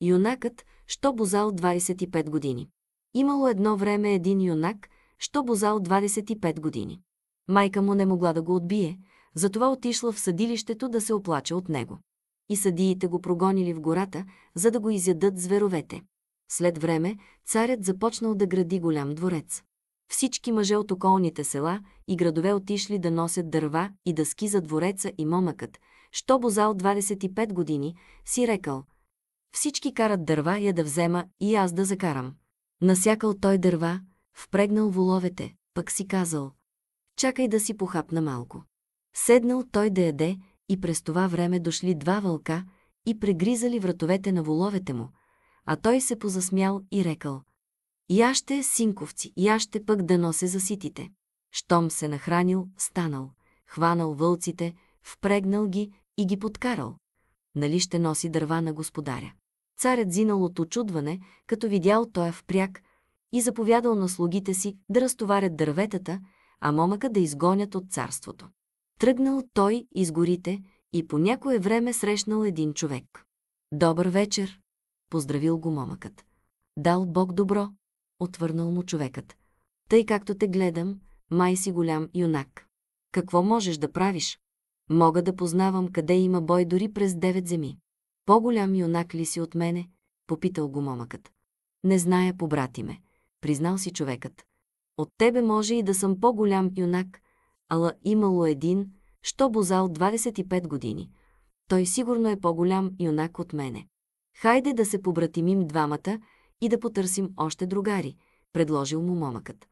Юнакът, що бозал 25 години. Имало едно време един юнак, що бозал 25 години. Майка му не могла да го отбие, затова отишла в съдилището да се оплаче от него. И съдиите го прогонили в гората, за да го изядат зверовете. След време царят започнал да гради голям дворец. Всички мъже от околните села и градове отишли да носят дърва и дъски за двореца и момъкът, що бозал 25 години, си рекал: всички карат дърва, я да взема и аз да закарам. Насякал той дърва, впрегнал воловете, пък си казал: чакай да си похапна малко. Седнал той да яде и през това време дошли два вълка и прегризали вратовете на воловете му, а той се позасмял и рекал: яще, синковци, яще пък да носе за ситите. Щом се нахранил, станал, хванал вълците, впрегнал ги и ги подкарал. Нали ще носи дърва на господаря? Царят зинал от очудване, като видял тоя впряг, и заповядал на слугите си да разтоварят дърветата, а момъка да изгонят от царството. Тръгнал той из горите и по някое време срещнал един човек. Добър вечер, поздравил го момъкът. Дал Бог добро, отвърнал му човекът. Тъй както те гледам, май си голям юнак. Какво можеш да правиш? Мога да познавам къде има бой дори през 9 земи. По-голям юнак ли си от мене? Попитал го момъкът. Не зная, побрати ме, признал си човекът. От тебе може и да съм по-голям юнак, ала имало един, що бозал 25 години. Той сигурно е по-голям юнак от мене. Хайде да се побратимим двамата и да потърсим още другари, предложил му момъкът.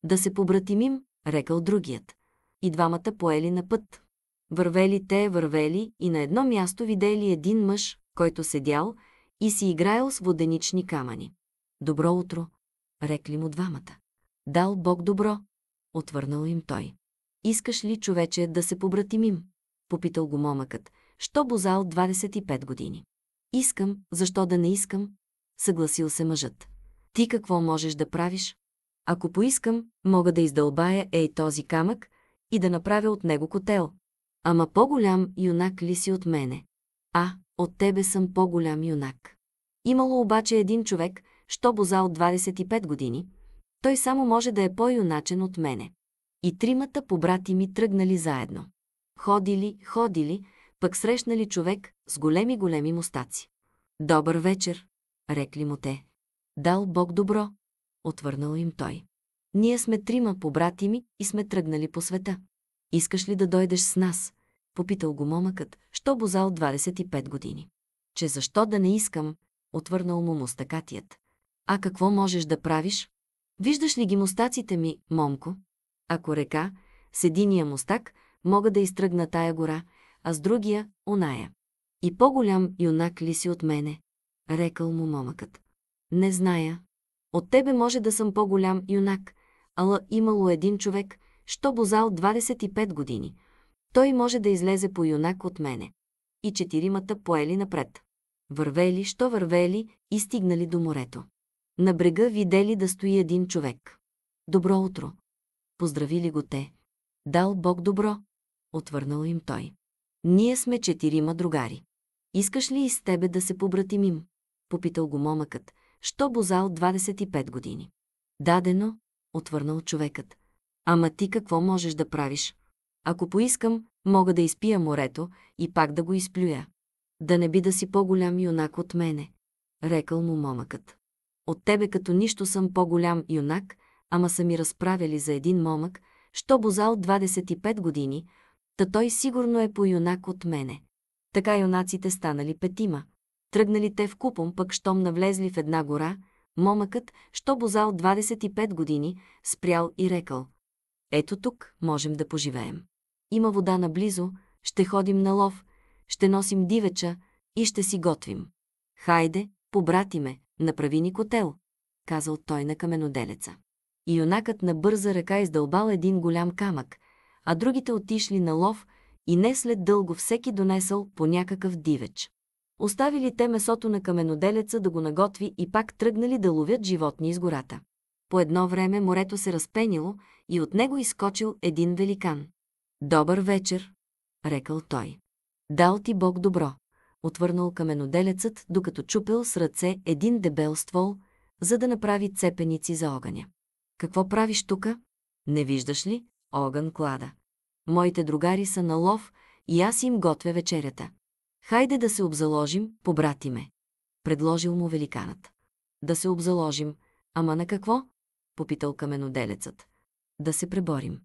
Да се побратимим, рекал другият. И двамата поели на път. Вървели и на едно място видели един мъж, който седял и си играел с воденични камъни. Добро утро, рекли му двамата. Дал Бог добро, отвърнал им той. Искаш ли, човече, да се побратимим? Попитал го момъкът, що бозал 25 години. Искам, защо да не искам? Съгласил се мъжът. Ти какво можеш да правиш? Ако поискам, мога да издълбая този камък и да направя от него котел. Ама по-голям юнак ли си от мене? От тебе съм по-голям юнак. Имало обаче един човек, що бозал 25 години, той само може да е по-юначен от мене. И тримата побрати ми тръгнали заедно. Ходили, пък срещнали човек с големи мустаци. Добър вечер, рекли му те. Дал Бог добро, отвърнал им той. Ние сме трима побрати ми и сме тръгнали по света. Искаш ли да дойдеш с нас? Попитал го момъкът, що бозал 25 години. Че защо да не искам, отвърнал му мустакатият. Какво можеш да правиш? Виждаш ли ги мустаците ми, момко? Ако река, с единия мустак мога да изтръгна тая гора, а с другия – оная. И по-голям юнак ли си от мене? Рекал му момъкът. Не зная. От тебе може да съм по-голям юнак, ала имало един човек, що бозал 25 години. Той може да излезе по юнак от мене. И четиримата поели напред. Вървели и стигнали до морето. На брега видели да стои един човек. Добро утро. Поздравили го те. Дал Бог добро, отвърнал им той. Ние сме четирима другари. Искаш ли и с тебе да се побратимим? Попитал го момъкът, що бозал 25 години. Дадено, отвърнал човекът. Ама ти какво можеш да правиш? Ако поискам, мога да изпия морето и пак да го изплюя. Да не би да си по-голям юнак от мене, рекал му момъкът. От тебе като нищо съм по-голям юнак, ама са ми разправили за един момък, що бозал 25 години, та той сигурно е по-юнак от мене. Така юнаците станали петима. Тръгнали те вкупом, пък щом навлезли в една гора, момъкът, що бозал 25 години, спрял и рекал: ето тук можем да поживеем. Има вода наблизо, ще ходим на лов, ще носим дивеча и ще си готвим. Хайде, побрати ме, направи ни котел, казал той на каменоделеца. И юнакът на бърза ръка издълбал един голям камък, а другите отишли на лов и не след дълго всеки донесъл по някакъв дивеч. Оставили те месото на каменоделеца да го наготви и пак тръгнали да ловят животни из гората. По едно време морето се разпенило и от него изскочил един великан. Добър вечер, рекал той. Дал ти Бог добро, отвърнал каменоделецът, докато чупел с ръце един дебел ствол, за да направи цепеници за огъня. Какво правиш тука? Не виждаш ли? Огън клада. Моите другари са на лов и аз им готвя вечерята. Хайде да се обзаложим, побратиме, предложил му великанът. Да се обзаложим, ама на какво? Попитал каменоделецът. Да се преборим.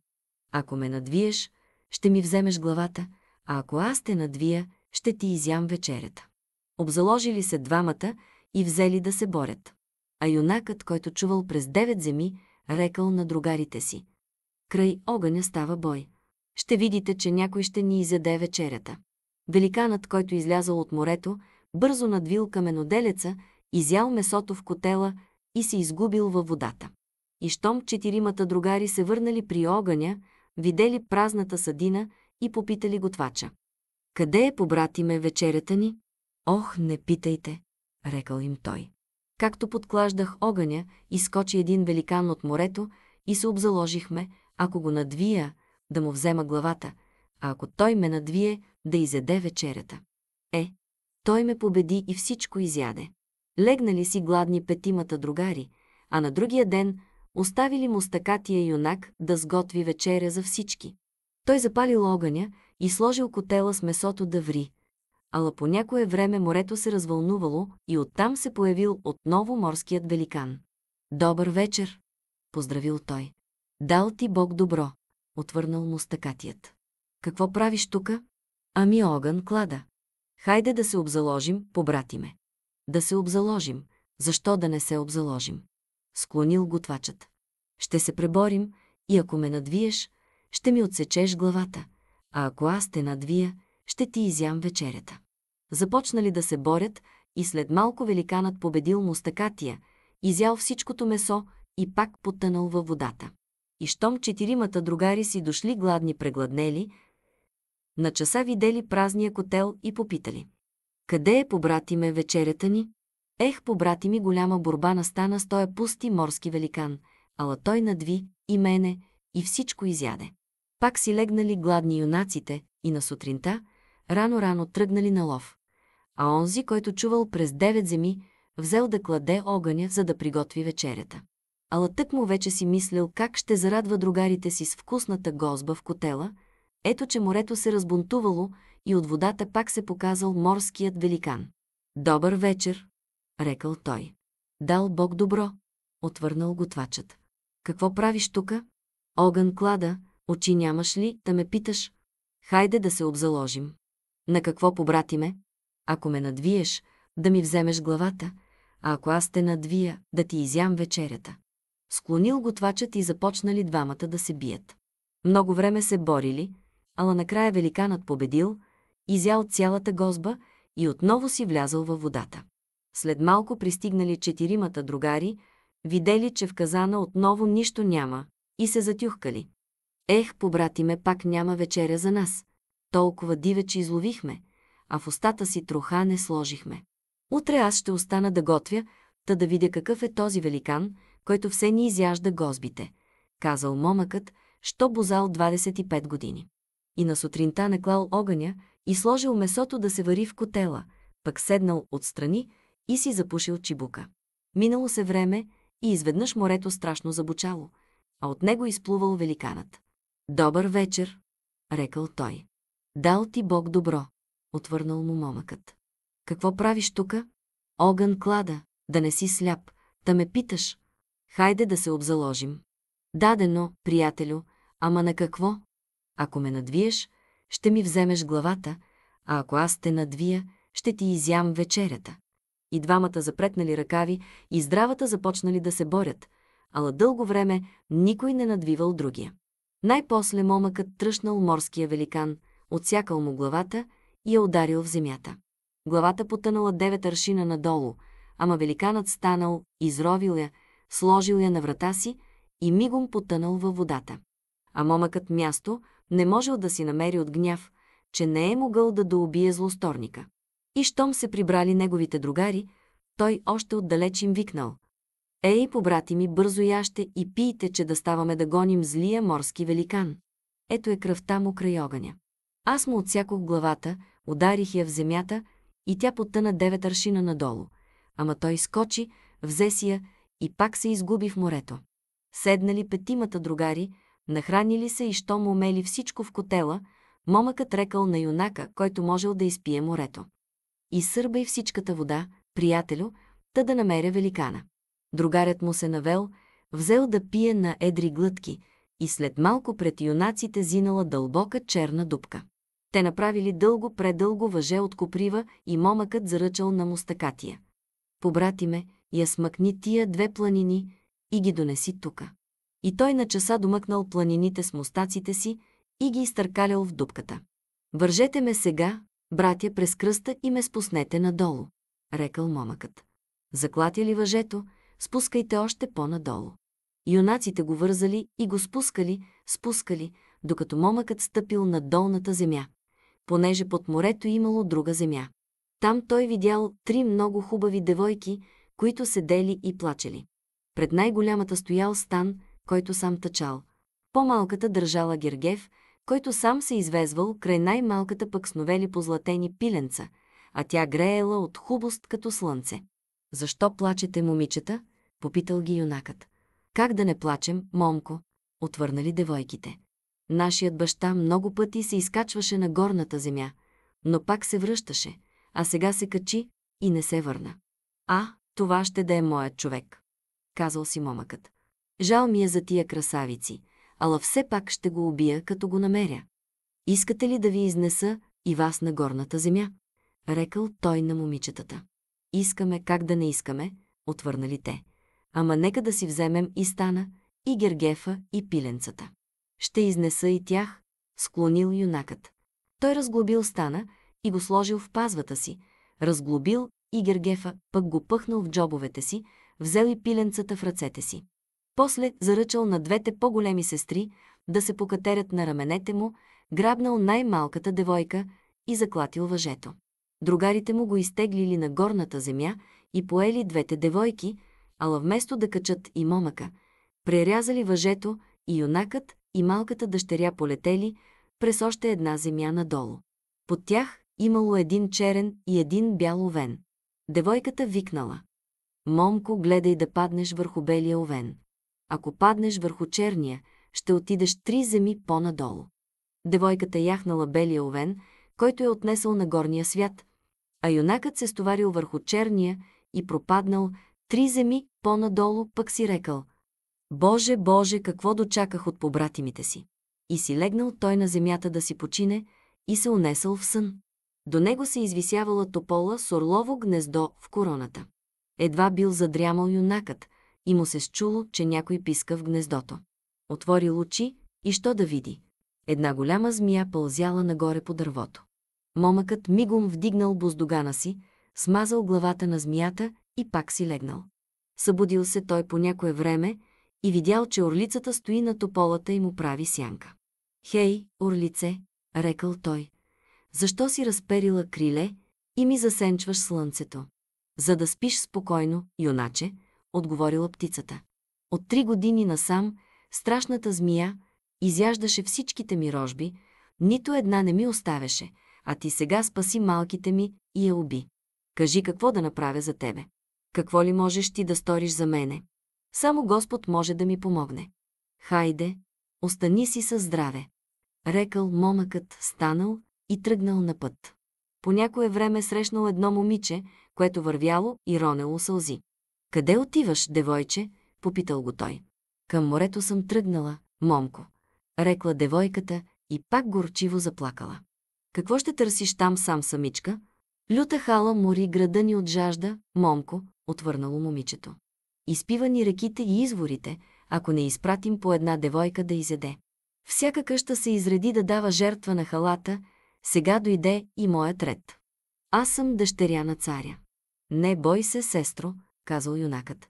Ако ме надвиеш, ще ми вземеш главата, а ако аз те надвия, ще ти изям вечерята. Обзаложили се двамата и взели да се борят. А юнакът, който чувал през 9 земи, рекал на другарите си: край огъня става бой. Ще видите, че някой ще ни изяде вечерята. Великанът, който излязъл от морето, бързо надвил каменоделеца, изял месото в котела и се изгубил във водата. И щом 4 другари се върнали при огъня, видели празната съдина и попитали готвача: къде е, побратиме, вечерята ни? Ох, не питайте, рекал им той. Както подклаждах огъня, изскочи един великан от морето и се обзаложихме, ако го надвия, да му взема главата, а ако той ме надвие, да изяде вечерята. Той ме победи и всичко изяде. Легнали си гладни 5 другари, а на другия ден оставили мустакатия юнак да сготви вечеря за всички. Той запалил огъня и сложил котела с месото да ври. Ала по някое време морето се развълнувало и оттам се появил отново морският великан. Добър вечер, поздравил той. Дал ти Бог добро, отвърнал мустакатият. Какво правиш тука? Ами огън клада. Хайде да се обзаложим, побратиме. Да се обзаложим. Защо да не се обзаложим? Склонил готвачът. Ще се преборим и ако ме надвиеш, ще ми отсечеш главата, а ако аз те надвия, ще ти изям вечерята. Започнали да се борят и след малко великанът победил мустакатия, изял всичкото месо и пак потънал във водата. И щом 4 другари си дошли гладни прегладнели, на часа видели празния котел и попитали: къде е, побратиме, вечерята ни? Побрати ми, голяма борба настана с тоя пусти морски великан, ала той надви и мене и всичко изяде. Пак си легнали гладни юнаците и на сутринта рано-рано тръгнали на лов. А онзи, който чувал през 9 земи, взел да кладе огъня, за да приготви вечерята. Ала тък му вече си мислил как ще зарадва другарите си с вкусната гозба в котела. Ето, че морето се разбунтувало и от водата пак се показал морският великан. Добър вечер, рекал той. Дал Бог добро, отвърнал готвачът. Какво правиш тука? Огън клада, очи нямаш ли, да ме питаш? Хайде да се обзаложим. На какво, побратиме? Ако ме надвиеш, да ми вземеш главата, а ако аз те надвия, да ти изям вечерята. Склонил готвачът и започнали двамата да се бият. Много време се борили, ала накрая великанът победил, изял цялата гозба и отново си влязъл във водата. След малко пристигнали 4 другари, видели, че в казана отново нищо няма, и се затюхкали. Побратиме, пак няма вечеря за нас. Толкова дивечи изловихме, а в устата си троха не сложихме. Утре аз ще остана да готвя, та да видя какъв е този великан, който все ни изяжда гозбите, казал момъкът, що бозал 25 години. И на сутринта наклал огъня и сложил месото да се вари в котела, пък седнал отстрани и си запушил чибука. Минало се време и изведнъж морето страшно забучало, а от него изплувал великанът. Добър вечер, рекал той. Дал ти Бог добро, отвърнал му момъкът. Какво правиш тука? Огън клада, да не си сляп, да ме питаш. Хайде да се обзаложим. Дадено, приятелю, ама на какво? Ако ме надвиеш, ще ми вземеш главата, а ако аз те надвия, ще ти изям вечерята. И двамата запретнали ръкави и здравата започнали да се борят, ала дълго време никой не надвивал другия. Най-после момъкът тръшнал морския великан, отсякал му главата и я ударил в земята. Главата потънала 9 аршина надолу, ама великанът станал, изровил я, сложил я на врата си и мигом потънал във водата. А момъкът място не можел да си намери от гняв, че не е могъл да доубие злосторника. И щом се прибрали неговите другари, той още отдалеч им викнал: побрати ми, бързо яще и пийте, че да ставаме да гоним злия морски великан. Ето е кръвта му край огъня. Аз му отсякох главата, ударих я в земята и тя потъна 9 аршина надолу. Ама той скочи, взе си я и пак се изгуби в морето. Седнали петимата другари, нахранили се и щом умели всичко в котела, момъкът рекал на юнака, който можел да изпие морето: изсърбай всичката вода, приятелю, та да намеря великана. Другарят му се навел, взел да пие на едри глътки и след малко пред юнаците зинала дълбока черна дупка. Те направили дълго-предълго въже от коприва и момъкът заръчал на мустакатия: побрати ме, я смъкни тия 2 планини и ги донеси тука. И той на часа домъкнал планините с мустаците си и ги изтъркалял в дупката. Вържете ме сега, братя, през кръста и ме спуснете надолу, рекал момъкът. Заклатя ли въжето, спускайте още по-надолу. Юнаците го вързали и го спускали, докато момъкът стъпил на долната земя, понеже под морето имало друга земя. Там той видял 3 много хубави девойки, които седели и плачели. Пред най-голямата стоял Стан, който сам тъчал. По-малката държала Гергев, който сам се извезвал, край най-малката пък сновели позлатени пиленца, а тя греела от хубост като слънце. Защо плачете, момичета? Попитал ги юнакът. Как да не плачем, момко? Отвърнали девойките. Нашият баща много пъти се изкачваше на горната земя, но пак се връщаше, а сега се качи и не се върна. Това ще да е моят човек, казал си момъкът. Жал ми е за тия красавици, ала все пак ще го убия, като го намеря. Искате ли да ви изнеса и вас на горната земя? Рекал той на момичетата. Искаме, как да не искаме, отвърнали те. Ама нека да си вземем и Стана, и Гергефа, и пиленцата. Ще изнеса и тях, склонил юнакът. Той разглобил Стана и го сложил в пазвата си, разглобил и Гергефа, пък го пъхнал в джобовете си, взел и пиленцата в ръцете си. После заръчал на 2 по-големи сестри да се покатерят на раменете му, грабнал най-малката девойка и заклатил въжето. Другарите му го изтеглили на горната земя и поели 2 девойки, ала вместо да качат и момъка, прерязали въжето и юнакът и малката дъщеря полетели през още една земя надолу. Под тях имало 1 черен и 1 бял овен. Девойката викнала: момко, гледай да паднеш върху белия овен. Ако паднеш върху черния, ще отидеш 3 земи по-надолу. Девойката яхнала белия овен, който е отнесъл на горния свят, а юнакът се стоварил върху черния и пропаднал 3 земи по-надолу, пък си рекал: Боже, Боже, какво дочаках от побратимите си. И си легнал той на земята да си почине и се унесъл в сън. До него се извисявала топола с орлово гнездо в короната. Едва бил задрямал юнакът и му се счуло, че някой писка в гнездото. Отворил очи и що да види? Една голяма змия пълзяла нагоре по дървото. Момъкът мигом вдигнал буздугана си, смазал главата на змията и пак си легнал. Събудил се той по някое време и видял, че орлицата стои на тополата и му прави сянка. Хей, орлице, рекал той, защо си разперила криле и ми засенчваш слънцето? За да спиш спокойно, юначе, отговорила птицата. От 3 години насам страшната змия изяждаше всичките ми рожби, нито една не ми оставяше, а ти сега спаси малките ми и я уби. Кажи какво да направя за тебе. Какво ли можеш ти да сториш за мене? Само Господ може да ми помогне. Хайде, остани си със здраве. Рекал момъкът, станал и тръгнал на път. По някое време срещнал едно момиче, което вървяло и ронело сълзи. Къде отиваш, девойче? Попитал го той. Към морето съм тръгнала, момко, рекла девойката и пак горчиво заплакала. Какво ще търсиш там сам самичка? Люта хала мори града ни от жажда, момко, отвърнало момичето. Изпива ни реките и изворите, ако не изпратим по една девойка да изяде. Всяка къща се изреди да дава жертва на халата, сега дойде и моят ред. Аз съм дъщеря на царя. Не бой се, сестро, казал юнакът.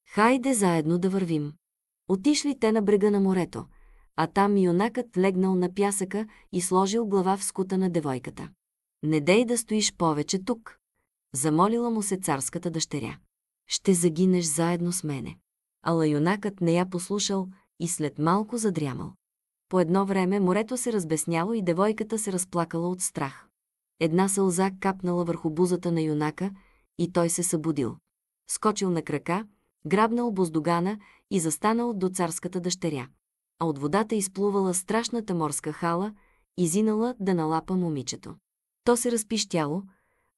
Хайде заедно да вървим. Отишли те на брега на морето, а там юнакът легнал на пясъка и сложил глава в скута на девойката. Не дей да стоиш повече тук, замолила му се царската дъщеря. Ще загинеш заедно с мене. Ала юнакът не я послушал и след малко задрямал. По едно време морето се разбесняло и девойката се разплакала от страх. Една сълза капнала върху бузата на юнака и той се събудил. Скочил на крака, грабнал буздугана и застанал до царската дъщеря. А от водата изплувала страшната морска хала, изинала да налапа момичето. То се разпищяло,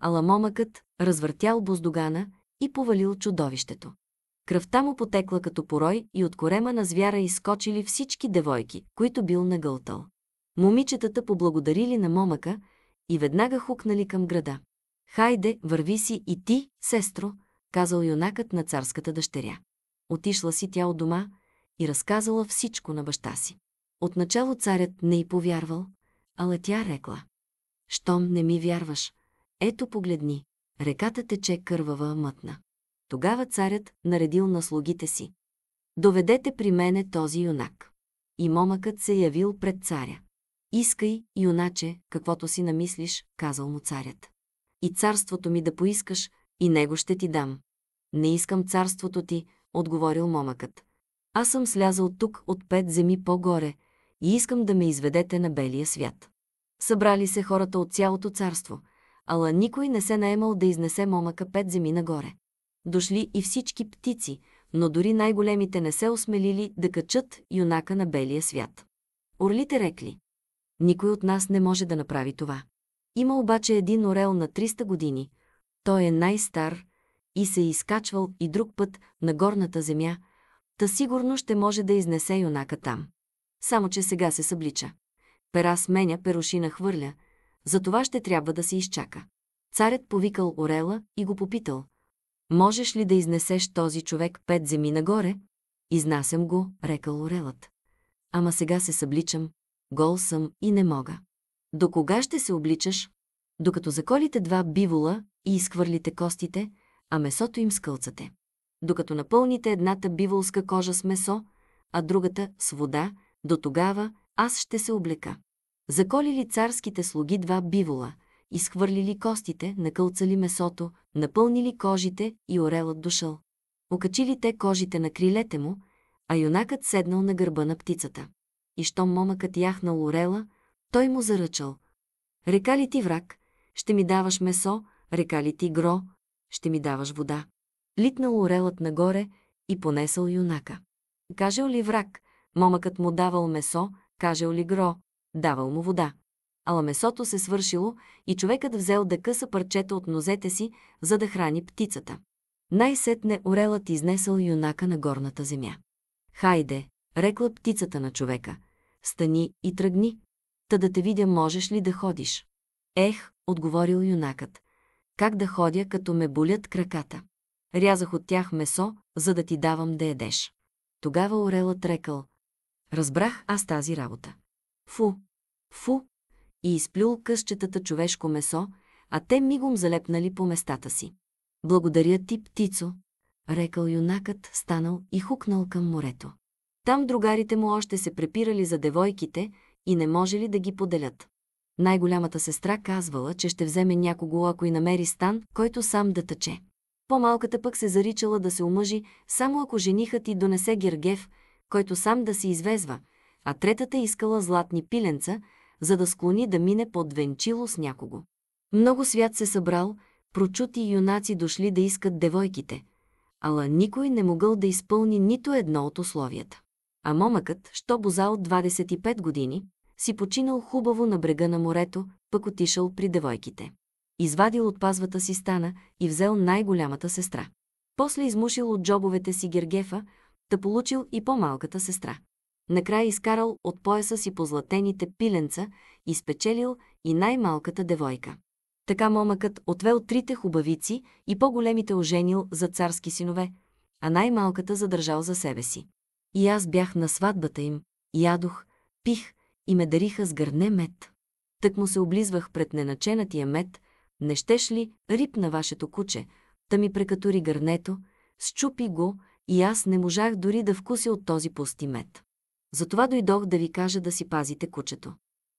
ала момъкът развъртял буздугана и повалил чудовището. Кръвта му потекла като порой и от корема на звяра изскочили всички девойки, които бил нагълтал. Момичетата поблагодарили на момъка и веднага хукнали към града. Хайде, върви си и ти, сестро, казал юнакът на царската дъщеря. Отишла си тя от дома и разказала всичко на баща си. Отначало царят не й повярвал, ала тя рекла: щом не ми вярваш, ето погледни, реката тече кървава мътна. Тогава царят наредил на слугите си: доведете при мене този юнак. И момъкът се явил пред царя. Искай, юначе, каквото си намислиш, казал му царят. И царството ми да поискаш, и него ще ти дам. Не искам царството ти, отговорил момъкът. Аз съм слязал тук от 5 земи по-горе и искам да ме изведете на белия свят. Събрали се хората от цялото царство, ала никой не се наемал да изнесе момъка 5 земи нагоре. Дошли и всички птици, но дори най-големите не се осмелили да качат юнака на белия свят. Орлите рекли: никой от нас не може да направи това. Има обаче един орел на 300 години, той е най-стар и се е изкачвал и друг път на горната земя, та сигурно ще може да изнесе юнака там. Само че сега се съблича. Пера сменя, перушина хвърля, затова ще трябва да се изчака. Царят повикал орела и го попитал: можеш ли да изнесеш този човек 5 земи нагоре? Изнасям го, рекал орелът. Ама сега се събличам, гол съм и не мога. До кога ще се обличаш? Докато заколите 2 бивола и изхвърлите костите, а месото им скълцате. Докато напълните едната биволска кожа с месо, а другата с вода, до тогава аз ще се облека. Заколили царските слуги 2 бивола, изхвърлили костите, накълцали месото, напълнили кожите и орелът дошъл. Окачили те кожите на крилете му, а юнакът седнал на гърба на птицата. И щом момъкът яхнал орела, той му заръчал: река ли ти враг, ще ми даваш месо, река ли ти гро, ще ми даваш вода. Литнал орелът нагоре и понесъл юнака. Кажел ли враг, момъкът му давал месо, кажел ли гро, давал му вода. Ала месото се свършило и човекът взел да къса парчета от нозете си, за да храни птицата. Най-сетне орелът изнесъл юнака на горната земя. Хайде, рекла птицата на човека, стани и тръгни, та да те видя можеш ли да ходиш. Ех, отговорил юнакът, как да ходя, като ме болят краката. Рязах от тях месо, за да ти давам да ядеш. Тогава орелът рекал: разбрах аз тази работа. Фу, фу, и изплюл късчетата човешко месо, а те мигом залепнали по местата си. Благодаря ти, птицо, рекал юнакът, станал и хукнал към морето. Там другарите му още се препирали за девойките и не можели да ги поделят. Най-голямата сестра казвала, че ще вземе някого, ако и намери стан, който сам да тъче. По-малката пък се заричала да се омъжи, само ако женихът й донесе гергев, който сам да се извезва, а третата искала златни пиленца, за да склони да мине под венчило с някого. Много свят се събрал, прочути юнаци дошли да искат девойките, ала никой не могъл да изпълни нито едно от условията. А момъкът, що бозал 25 години, си починал хубаво на брега на морето, пък отишъл при девойките. Извадил от пазвата си стана и взел най-голямата сестра. После измушил от джобовете си гергефа, та получил и по-малката сестра. Накрая изкарал от пояса си позлатените пиленца и спечелил и най-малката девойка. Така момъкът отвел 3 хубавици и по-големите оженил за царски синове, а най-малката задържал за себе си. И аз бях на сватбата им, ядох, пих и ме дариха с гърне мед. Тък му се облизвах пред неначенатия мед, не щеш ли, рипна вашето куче, та ми прекатури гърнето, счупи го и аз не можах дори да вкуся от този пусти мед. Затова дойдох да ви кажа да си пазите кучето.